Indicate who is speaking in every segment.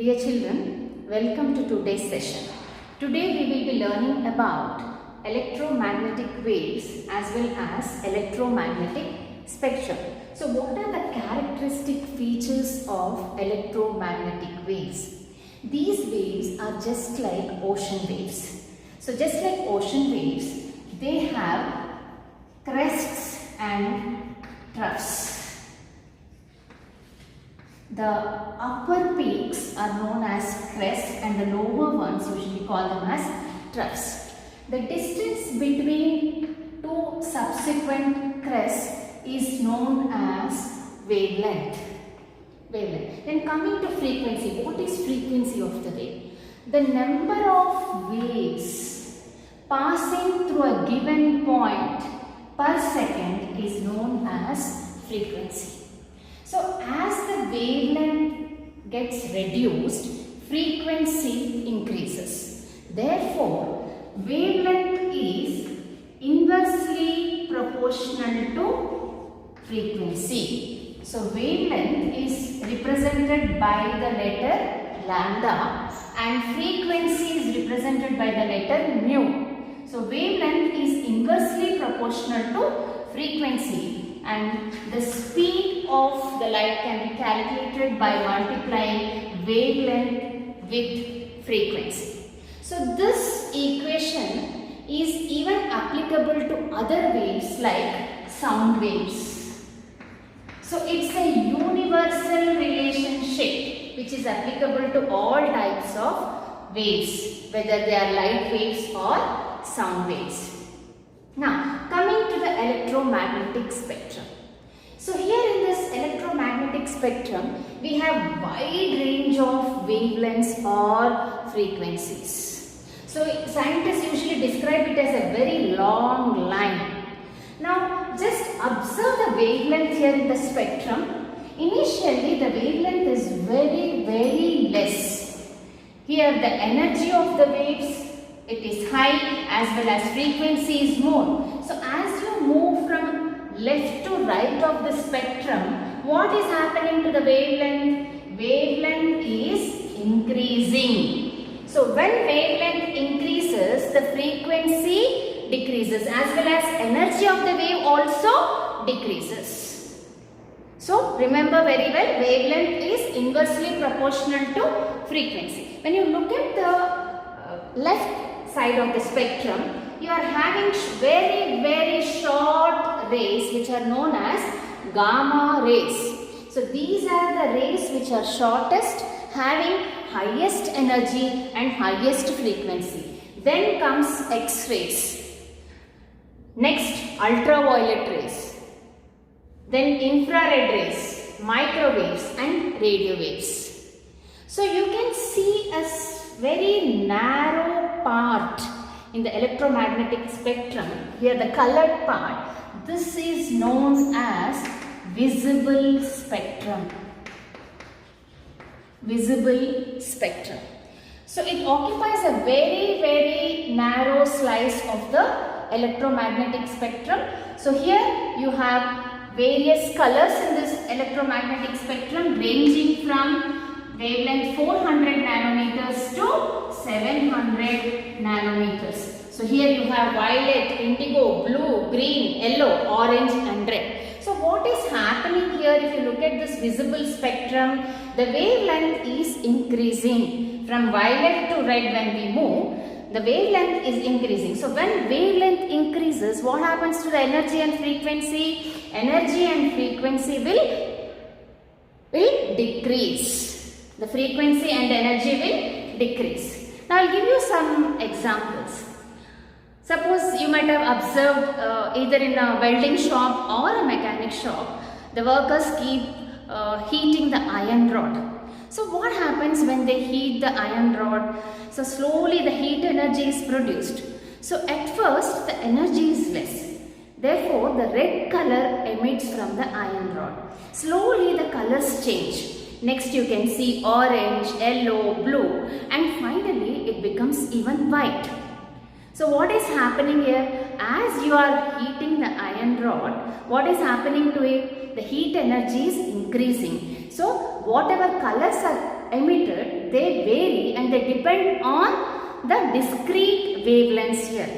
Speaker 1: Dear children, welcome to today's session. Today we will be learning about electromagnetic waves as well as electromagnetic spectrum. So what are the characteristic features of electromagnetic waves? These waves are just like ocean waves. So just like ocean waves, they have crests and troughs. The upper peaks are known as crests and the lower ones usually call them as troughs. The distance between two subsequent crests is known as wavelength. Then coming to frequency, what is frequency of the wave? The number of waves passing through a given point per second is known as frequency. So as the wavelength gets reduced, frequency increases. Therefore, wavelength is inversely proportional to frequency. So wavelength is represented by the letter lambda and frequency is represented by the letter mu. So wavelength is inversely proportional to frequency. And the speed of the light can be calculated by multiplying wavelength with frequency. So this equation is even applicable to other waves like sound waves. So it's a universal relationship which is applicable to all types of waves, whether they are light waves or sound waves. Now, coming to the electromagnetic spectrum. So here in this electromagnetic spectrum, we have wide range of wavelengths or frequencies. So scientists usually describe it as a very long line. Now, just observe the wavelength here in the spectrum. Initially, the wavelength is very less. Here, the energy of the waves, it is high as well as frequency is more. So as you move from left to right of the spectrum, what is happening to the wavelength? Wavelength is increasing. So when wavelength increases, the frequency decreases as well as energy of the wave also decreases. So remember very well, wavelength is inversely proportional to frequency. When you look at the left side of the spectrum, you are having very short rays which are known as gamma rays. So these are the rays which are shortest, having highest energy and highest frequency. Then comes X-rays. Next, ultraviolet rays. Then infrared rays, microwaves and radio waves. So you can see a very narrow part in the electromagnetic spectrum. Here the colored part, this is known as visible spectrum. Visible spectrum. So it occupies a very narrow slice of the electromagnetic spectrum. So here you have various colors in this electromagnetic spectrum ranging from wavelength 400 nanometers to 700 nanometers. So here you have violet, indigo, blue, green, yellow, orange and red. So what is happening here, if you look at this visible spectrum, the wavelength is increasing. From violet to red when we move, the wavelength is increasing. So when wavelength increases, what happens to the energy and frequency? Energy and frequency will decrease. The frequency and energy will decrease. Now I will give you some examples. Suppose you might have observed either in a welding shop or a mechanic shop, the workers keep heating the iron rod. So what happens when they heat the iron rod? So slowly the heat energy is produced. So at first the energy is less. Therefore the red color emits from the iron rod. Slowly the colors change. Next you can see orange, yellow, blue and finally it becomes even white. So what is happening here? As you are heating the iron rod, what is happening to it? The heat energy is increasing. So whatever colors are emitted, they vary and they depend on the discrete wavelengths here.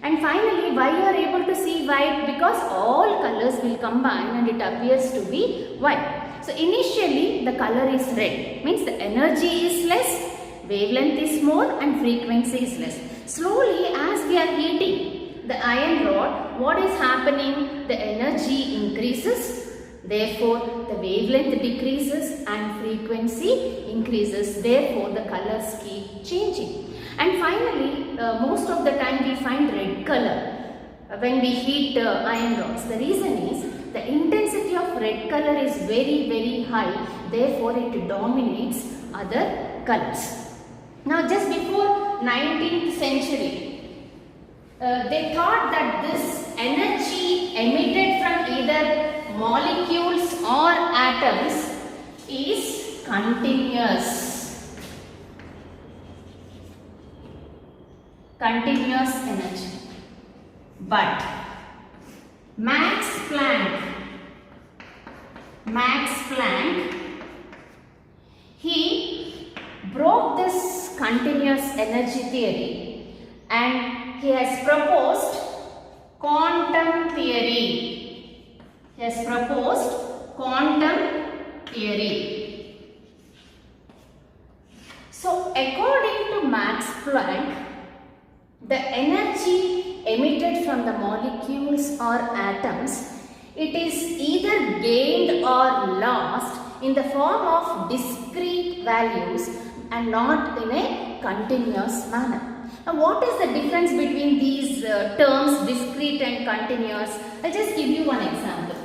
Speaker 1: And finally, why you are able to see white? Because all colors will combine and it appears to be white. So initially the color is red, means the energy is less, wavelength is more and frequency is less. Slowly as we are heating the iron rod, what is happening? The energy increases, therefore the wavelength decreases and frequency increases, therefore the colors keep changing. And finally, most of the time we find red color when we heat iron rods. The reason is the intensity of red color is very high, therefore it dominates other colors. Now just before 19th century, they thought that this energy emitted from either molecules or atoms is continuous energy. But Max Planck, he broke this continuous energy theory and he has proposed quantum theory. So according to Max Planck, the energy emitted from the molecules or atoms, it is either gained or lost in the form of discrete values and not in a continuous manner. Now what is the difference between these terms, discrete and continuous? I'll just give you one example.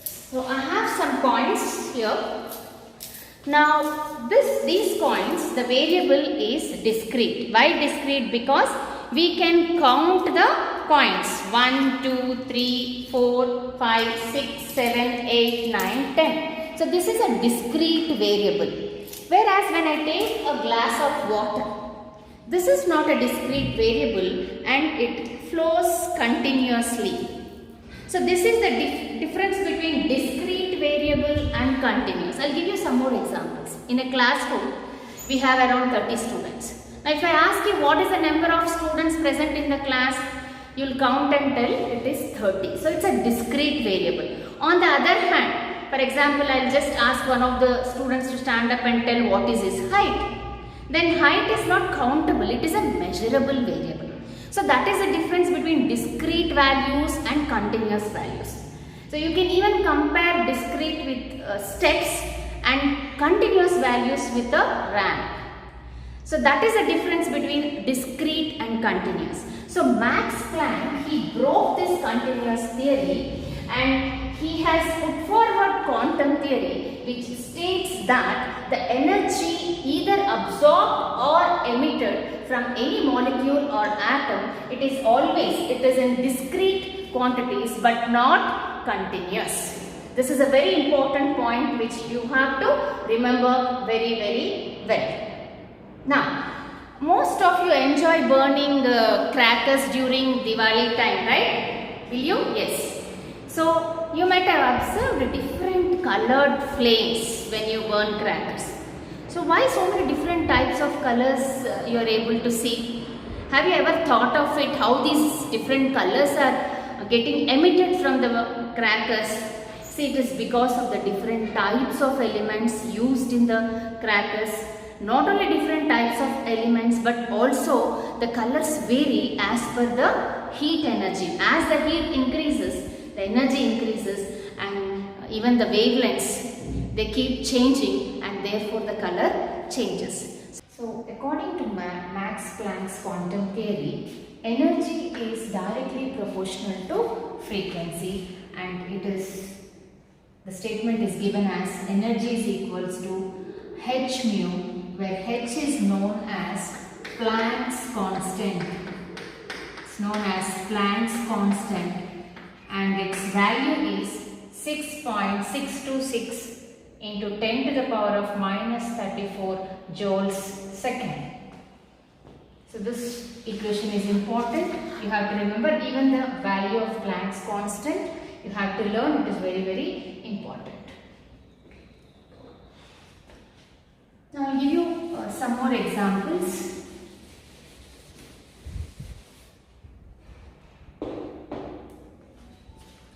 Speaker 1: So I have some coins here. Now these coins, the variable is discrete. Why discrete? Because we can count the coins 1, 2, 3, 4, 5, 6, 7, 8, 9, 10. So this is a discrete variable. Whereas when I take a glass of water, this is not a discrete variable and it flows continuously. So this is the difference between discrete variable and continuous. I'll give you some more examples. In a classroom, we have around 30 students. Now if I ask you what is the number of students present in the class, you'll count and tell it is 30. So it's a discrete variable. On the other hand, for example, I'll just ask one of the students to stand up and tell what is his height. Then height is not countable, it is a measurable variable. So that is the difference between discrete values and continuous values. So you can even compare discrete with steps and continuous values with a ramp. So that is the difference between discrete and continuous. So Max Planck, he broke this continuous theory and he has put forward quantum theory, which states that the energy either absorbed or emitted from any molecule or atom, it is in discrete quantities but not continuous. This is a very important point which you have to remember very well. Now, most of you enjoy burning crackers during Diwali time, right? Will you? Yes. So, you might have observed different colored flames when you burn crackers. So, why so many different types of colors you are able to see? Have you ever thought of it, how these different colors are getting emitted from the crackers? See, it is because of the different types of elements used in the crackers. Not only different types of elements but also the colors vary as per the heat energy. As the heat increases, the energy increases and even the wavelengths, they keep changing and therefore the color changes. So according to Max Planck's quantum theory, energy is directly proportional to frequency and the statement is given as energy is equals to h mu, where h is known as Planck's constant. It's known as Planck's constant and its value is 6.626 into 10 to the power of minus 34 joules second. So this equation is important. You have to remember even the value of Planck's constant. You have to learn, it is very important. Now I'll give you some more examples.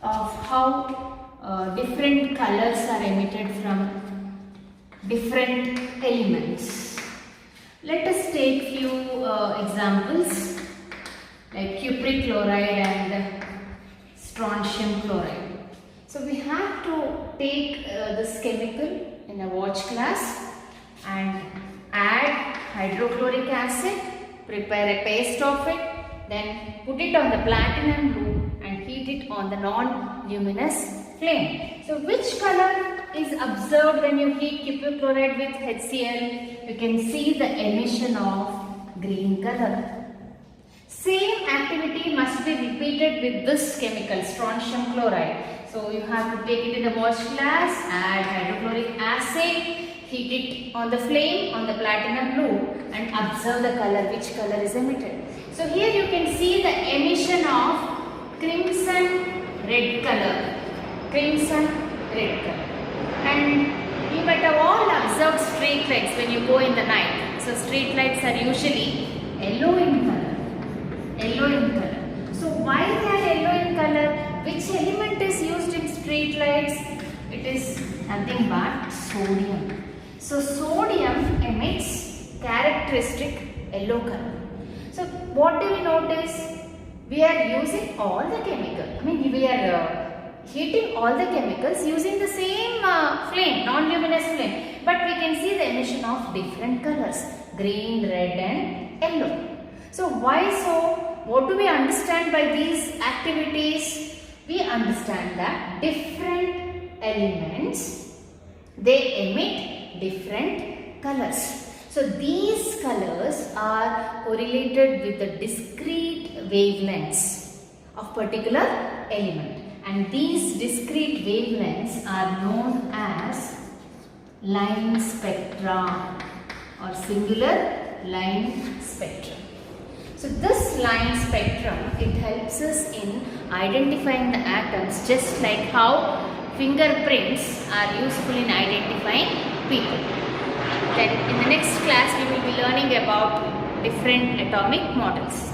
Speaker 1: Of how different colors are emitted from different elements. Let us take few examples like cupric chloride and strontium chloride. So we have to take this chemical in a watch glass and add hydrochloric acid, prepare a paste of it, then put it on the platinum loop and heat it on the non-luminous flame. So which color is observed when you heat cupric chloride with HCl? You can see the emission of green color. Same activity must be repeated with this chemical, strontium chloride. So you have to take it in a watch glass, add hydrochloric acid, heat it on the flame on the platinum loop and observe the color, which color is emitted. So here you can see the emission of crimson red color, and you might have all observed street lights when you go in the night. So street lights are usually yellow in color. So why they are yellow in color? Which element is used in street lights? It is nothing but sodium. So sodium emits characteristic yellow color. So what do we notice? We are using all the chemicals. We are heating all the chemicals using the same flame, non-luminous flame. But we can see the emission of different colors, green, red and yellow. So why so? What do we understand by these activities? We understand that different elements, they emit different colors. So these colors are correlated with the discrete wavelengths of particular element, and these discrete wavelengths are known as line spectra or singular line spectrum. So this line spectrum, it helps us in identifying the atoms, just like how fingerprints are useful in identifying people. Then in the next class we will be learning about different atomic models.